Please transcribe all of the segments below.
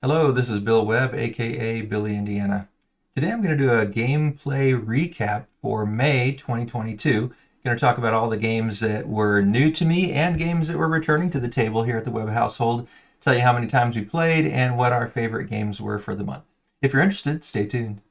Hello, this is Bill Webb, aka Billy Indiana. Today I'm going to do a gameplay recap for May 2022. Going to talk about all the games that were new to me and games that were returning to the table here at the Webb household. Tell you how many times we played and what our favorite games were for the month. If you're interested, stay tuned.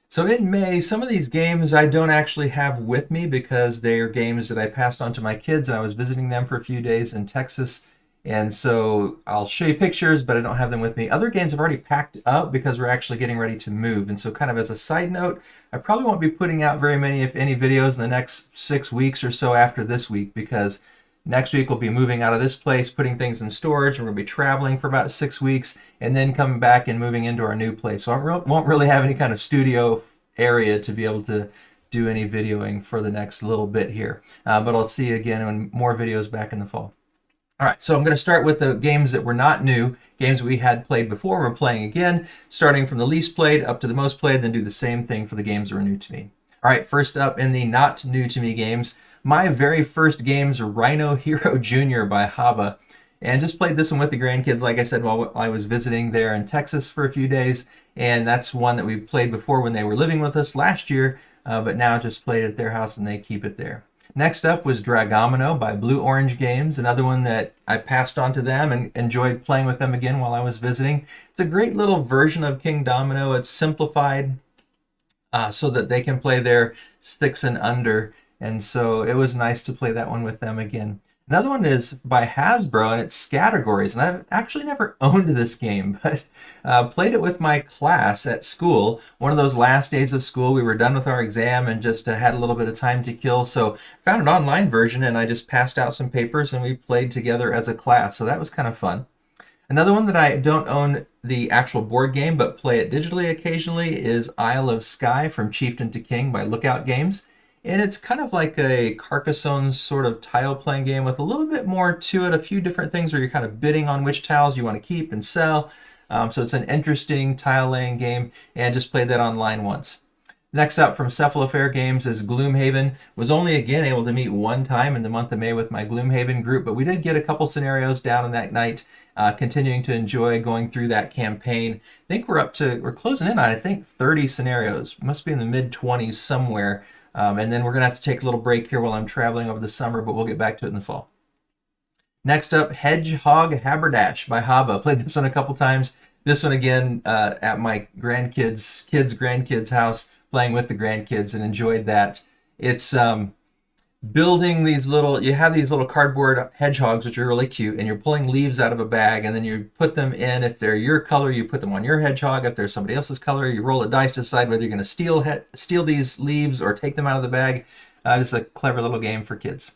So in May, some of these games I don't actually have with me because they are games that I passed on to my kids and I was visiting them for a few days in Texas. And so I'll show you pictures, but I don't have them with me. Other games I've already packed up because we're actually getting ready to move. And so kind of as a side note, I probably won't be putting out very many, if any, videos in the next 6 weeks or so after this week, because next week we'll be moving out of this place, putting things in storage, and we'll be traveling for about 6 weeks, and then coming back and moving into our new place. So I won't really have any kind of studio area to be able to do any videoing for the next little bit here. But I'll see you again in more videos back in the fall. All right, so I'm going to start with the games that were not new, games we had played before, we're playing again, starting from the least played up to the most played, then do the same thing for the games that were new to me. All right, first up in the not new to me games, my very first game's Rhino Hero Jr. by Haba. And just played this one with the grandkids, like I said, while I was visiting there in Texas for a few days. And that's one that we played before when they were living with us last year, but now just played at their house and they keep it there. Next up was Dragomino by Blue Orange Games, another one that I passed on to them and enjoyed playing with them again while I was visiting. It's a great little version of King Domino. It's simplified so that they can play their six and under, and so it was nice to play that one with them again. Another one is by Hasbro, and it's Scattergories, and I've actually never owned this game, but played it with my class at school. One of those last days of school, we were done with our exam and just had a little bit of time to kill, so found an online version, and I just passed out some papers, and we played together as a class, so that was kind of fun. Another one that I don't own the actual board game, but play it digitally occasionally, is Isle of Skye from Chieftain to King by Lookout Games. And it's kind of like a Carcassonne sort of tile playing game with a little bit more to it, a few different things where you're kind of bidding on which tiles you want to keep and sell. So it's an interesting tile laying game, and just played that online once. Next up from Cephalofair Games is Gloomhaven. Was only again able to meet one time in the month of May with my Gloomhaven group, but we did get a couple scenarios down in that night, continuing to enjoy going through that campaign. I think we're closing in on, I think, 30 scenarios. Must be in the mid-20s somewhere. And then we're going to have to take a little break here while I'm traveling over the summer, but we'll get back to it in the fall. Next up, Hedgehog Haberdash by Haba. Played this one a couple times. This one again at my grandkids' house, playing with the grandkids, and enjoyed that. It's building these you have these little cardboard hedgehogs, which are really cute, and you're pulling leaves out of a bag, and then you put them in. If they're your color, you put them on your hedgehog. If they're somebody else's color, you roll a dice to decide whether you're going to steal these leaves or take them out of the bag. Just a clever little game for kids.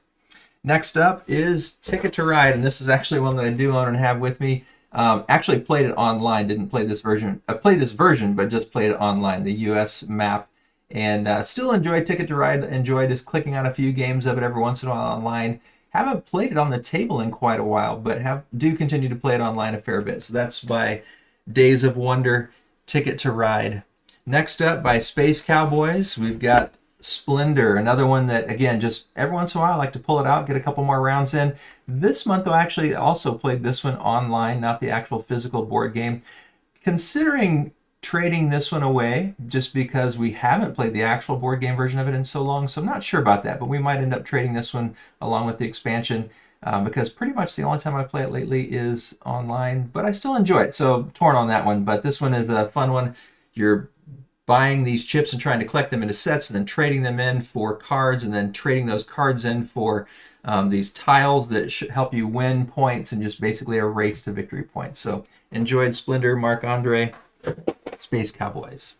Next up is Ticket to Ride, and this is actually one that I do own and have with me. Actually played it online, didn't play this version. I played this version, but just played it online, the US map. And still enjoy Ticket to Ride. Enjoy just clicking on a few games of it every once in a while online. Haven't played it on the table in quite a while, but do continue to play it online a fair bit. So that's by Days of Wonder, Ticket to Ride. Next up, by Space Cowboys, we've got Splendor, another one that, again, just every once in a while I like to pull it out, get a couple more rounds in. This month I actually also played this one online, not the actual physical board game. Considering trading this one away just because we haven't played the actual board game version of it in so long, so I'm not sure about that, but we might end up trading this one along with the expansion because pretty much the only time I play it lately is online, but I still enjoy it, so torn on that one. But this one is a fun one. You're buying these chips and trying to collect them into sets and then trading them in for cards, and then trading those cards in for these tiles that should help you win points, and just basically a race to victory points. So enjoyed Splendor, Marc-Andre, Space Cowboys.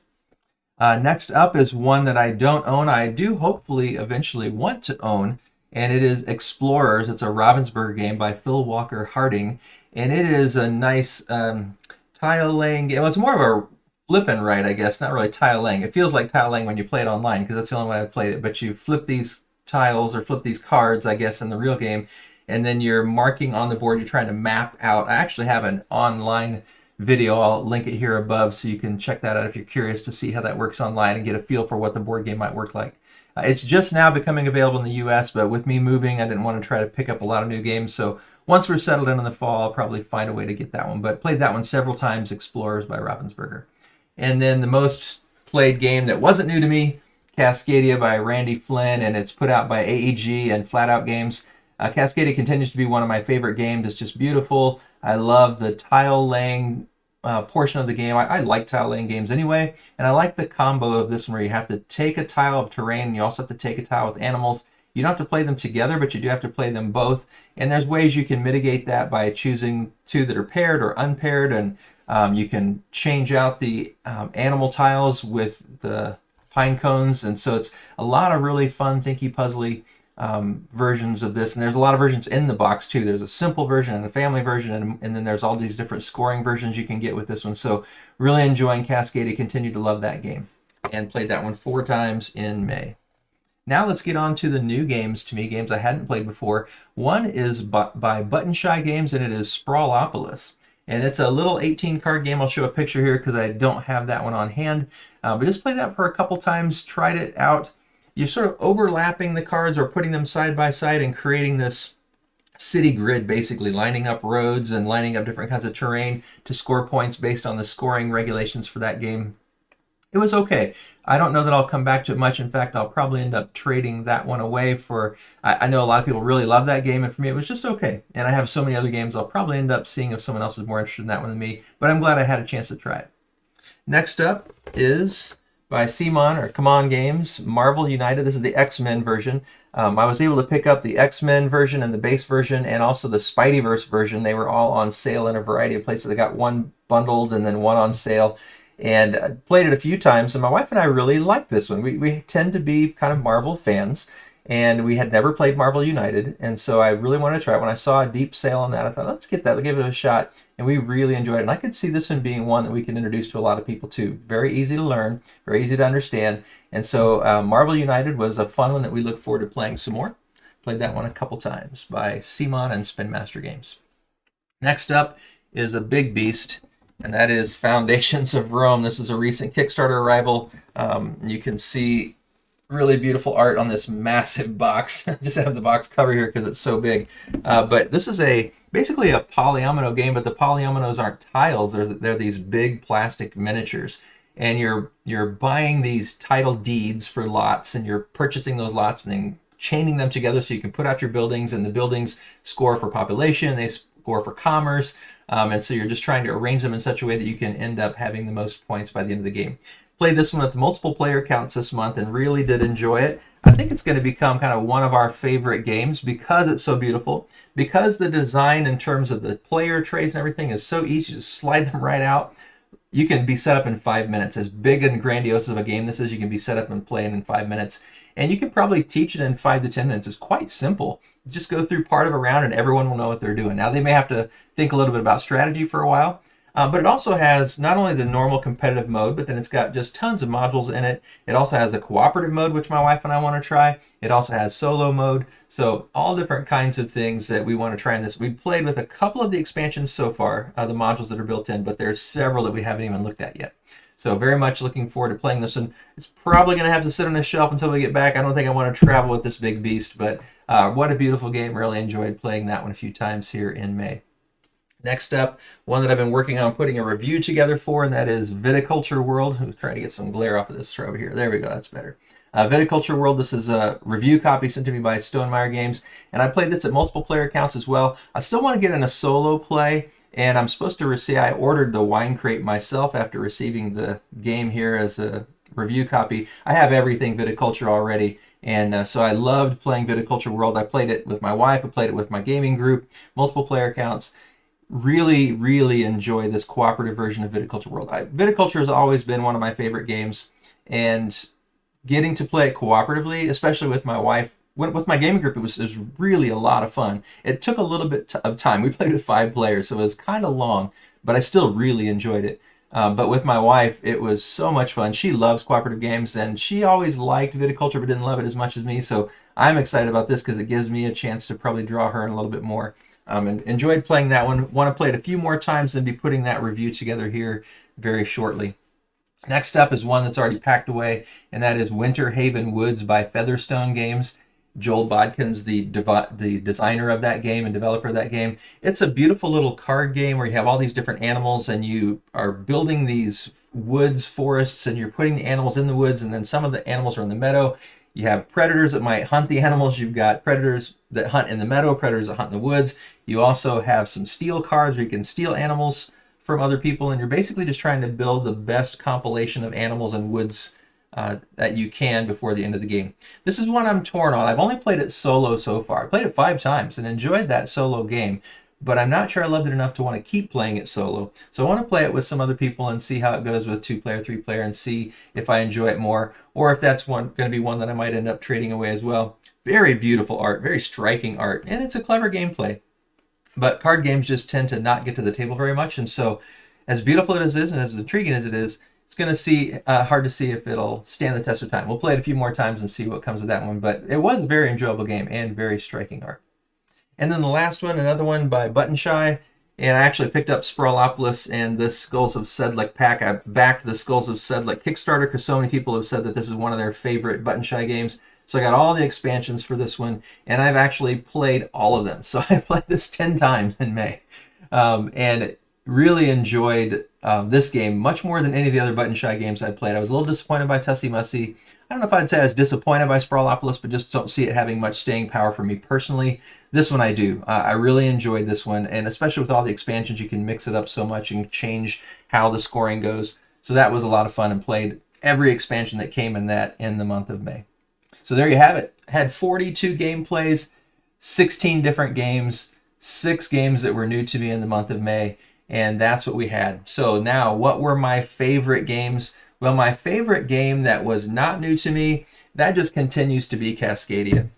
Next up is one that I don't own. I do hopefully eventually want to own, and it is Explorers. It's a Ravensburger game by Phil Walker Harding, and it is a nice tile laying game. Well, it's more of a flip and write, I guess, not really tile laying. It feels like tile laying when you play it online because that's the only way I've played it, but you flip these tiles or flip these cards, I guess, in the real game, and then you're marking on the board. You're trying to map out. I actually have an online video. I'll link it here above so you can check that out if you're curious to see how that works online and get a feel for what the board game might work like. It's just now becoming available in the US, but with me moving, I didn't want to try to pick up a lot of new games. So once we're settled in the fall, I'll probably find a way to get that one. But played that one several times, Explorers by Ravensburger. And then the most played game that wasn't new to me, Cascadia by Randy Flynn, and it's put out by AEG and Flat Out Games. Cascadia continues to be one of my favorite games. It's just beautiful. I love the tile laying portion of the game. I like tile laying games anyway, and I like the combo of this one where you have to take a tile of terrain and you also have to take a tile with animals. You don't have to play them together, but you do have to play them both, and there's ways you can mitigate that by choosing two that are paired or unpaired, and you can change out the animal tiles with the pine cones, and so it's a lot of really fun, thinky, puzzly versions of this, and there's a lot of versions in the box too. There's a simple version and a family version, and then there's all these different scoring versions you can get with this one. So really enjoying Cascadia, continue to love that game, and played that one 4 times in May. Now let's get on to the new games to me, games I hadn't played before. One is by Button Shy Games, and it is Sprawlopolis. And it's a little 18-card game. I'll show a picture here because I don't have that one on hand. But just played that for a couple times, tried it out. You're sort of overlapping the cards or putting them side by side and creating this city grid, basically lining up roads and lining up different kinds of terrain to score points based on the scoring regulations for that game. It was okay. I don't know that I'll come back to it much. In fact, I'll probably end up trading that one away for... I know a lot of people really love that game, and for me it was just okay. And I have so many other games I'll probably end up seeing if someone else is more interested in that one than me, but I'm glad I had a chance to try it. Next up is by CMON, or Come On Games, Marvel United. This is the X-Men version. I was able to pick up the X-Men version and the base version and also the Spideyverse version. They were all on sale in a variety of places. I got one bundled and then one on sale. And I played it a few times, and my wife and I really liked this one. We tend to be kind of Marvel fans, and we had never played Marvel United, and so I really wanted to try it. When I saw a deep sale on that, I thought, let's get that, let's give it a shot, and we really enjoyed it. And I could see this one being one that we can introduce to a lot of people too. Very easy to learn, very easy to understand, and so Marvel United was a fun one that we look forward to playing some more. Played that one a couple times by CMON and Spin Master Games. Next up is a big beast, and that is Foundations of Rome. This is a recent Kickstarter arrival. You can see really beautiful art on this massive box. I just have the box cover here because it's so big. But this is basically a polyomino game, but the polyominoes aren't tiles. They're these big plastic miniatures. And you're buying these title deeds for lots, and you're purchasing those lots and then chaining them together so you can put out your buildings, and the buildings score for population, they score for commerce. And so you're just trying to arrange them in such a way that you can end up having the most points by the end of the game. Played this one with multiple player counts this month and really did enjoy it. I think it's going to become kind of one of our favorite games because it's so beautiful, because the design in terms of the player trays and everything is so easy. You just slide them right out. You can be set up in 5 minutes. As big and grandiose of a game this is, you can be set up and playing in 5 minutes. And you can probably teach it in 5 to 10 minutes. It's quite simple. Just go through part of a round and everyone will know what they're doing. Now, they may have to think a little bit about strategy for a while, but it also has not only the normal competitive mode, but then it's got just tons of modules in it. It also has a cooperative mode, which my wife and I want to try. It also has solo mode. So all different kinds of things that we want to try in this. We've played with a couple of the expansions so far, the modules that are built in, but there's several that we haven't even looked at yet. So very much looking forward to playing this one. It's probably going to have to sit on a shelf until we get back. I don't think I want to travel with this big beast, but what a beautiful game. Really enjoyed playing that one a few times here in May. Next up, one that I've been working on putting a review together for, and that is Viticulture World. I'm trying to get some glare off of this over here. There we go, that's better. Viticulture World, this is a review copy sent to me by Stonemeyer Games, and I played this at multiple player counts as well. I still want to get in a solo play, and I'm supposed to receive, I ordered the wine crate myself after receiving the game here as a review copy. I have everything Viticulture already, and so I loved playing Viticulture World. I played it with my wife, I played it with my gaming group, multiple player counts. Really, really enjoy this cooperative version of Viticulture World. Viticulture has always been one of my favorite games, and getting to play it cooperatively, especially with my wife, with my gaming group, it was really a lot of fun. It took a little bit of time. We played with 5 players, so it was kind of long, but I still really enjoyed it. But with my wife, it was so much fun. She loves cooperative games, and she always liked Viticulture but didn't love it as much as me, so I'm excited about this because it gives me a chance to probably draw her in a little bit more. And enjoyed playing that one. Want to play it a few more times and be putting that review together here very shortly. Next up is one that's already packed away, and that is Winterhaven Woods by Featherstone Games. Joel Bodkin's the designer of that game and developer of that game. It's a beautiful little card game where you have all these different animals and you are building these woods forests and you're putting the animals in the woods, and then some of the animals are in the meadow. You have predators that might hunt the animals. You've got predators that hunt in the meadow, predators that hunt in the woods. You also have some steal cards where you can steal animals from other people, and you're basically just trying to build the best compilation of animals and woods that you can before the end of the game. This is one I'm torn on. I've only played it solo so far. I played it 5 times and enjoyed that solo game, but I'm not sure I loved it enough to want to keep playing it solo. So I want to play it with some other people and see how it goes with 2-player, 3-player, and see if I enjoy it more, or if that's going to be one that I might end up trading away as well. Very beautiful art, very striking art, and it's a clever gameplay. But card games just tend to not get to the table very much, and so as beautiful as it is and as intriguing as it is, it's going to see hard to see if it'll stand the test of time. We'll play it a few more times and see what comes of that one, but it was a very enjoyable game and very striking art. And then the last one, another one by Button Shy, and I actually picked up Sprawlopolis and the Skulls of Sedlec pack. I backed the Skulls of Sedlec Kickstarter because so many people have said that this is one of their favorite Button Shy games. So I got all the expansions for this one, and I've actually played all of them. So I played this 10 times in May, and really enjoyed this game much more than any of the other Button Shy games I played. I was a little disappointed by Tussie Mussy. I don't know if I'd say I was disappointed by Sprawlopolis, but just don't see it having much staying power for me personally. This one I do. I really enjoyed this one, and especially with all the expansions, you can mix it up so much and change how the scoring goes. So that was a lot of fun, and played every expansion that came in that in the month of May. So there you have it. Had 42 gameplays, 16 different games, 6 games that were new to me in the month of May, and that's what we had. So now, what were my favorite games? Well, my favorite game that was not new to me, that just continues to be Cascadia.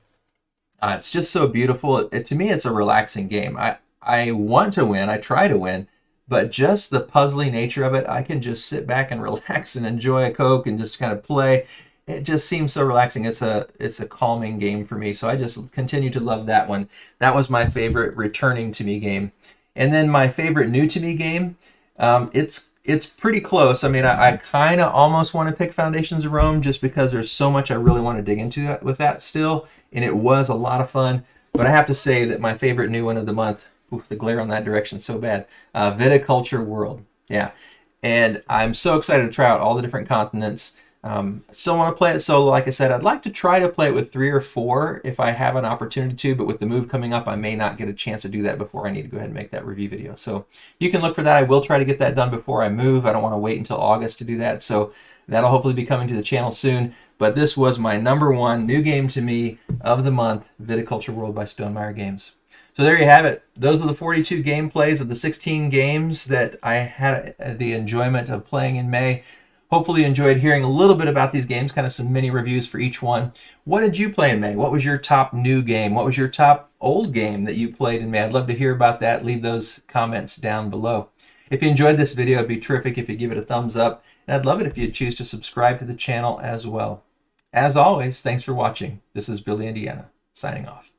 It's just so beautiful. To me, it's a relaxing game. I want to win. I try to win. But just the puzzly nature of it, I can just sit back and relax and enjoy a Coke and just kind of play. It just seems so relaxing. It's a calming game for me. So I just continue to love that one. That was my favorite returning to me game. And then my favorite new to me game, it's pretty close. I mean, I kind of almost want to pick Foundations of Rome just because there's so much I really want to dig into that, with that still. And it was a lot of fun. But I have to say that my favorite new one of the month, oof, the glare on that direction is so bad, Viticulture World. Yeah. And I'm so excited to try out all the different continents. Still want to play it solo. Like I said, I'd like to try to play it with 3 or 4 if I have an opportunity to, but with the move coming up, I may not get a chance to do that before I need to go ahead and make that review video. So you can look for that. I will try to get that done before I move. I don't want to wait until August to do that. So that'll hopefully be coming to the channel soon. But this was my #1 new game to me of the month, Viticulture World by Stonemaier Games. So there you have it. Those are the 42 gameplays of the 16 games that I had the enjoyment of playing in May. Hopefully you enjoyed hearing a little bit about these games, kind of some mini reviews for each one. What did you play in May? What was your top new game? What was your top old game that you played in May? I'd love to hear about that. Leave those comments down below. If you enjoyed this video, it'd be terrific if you give it a thumbs up. And I'd love it if you'd choose to subscribe to the channel as well. As always, thanks for watching. This is Billy Indiana, signing off.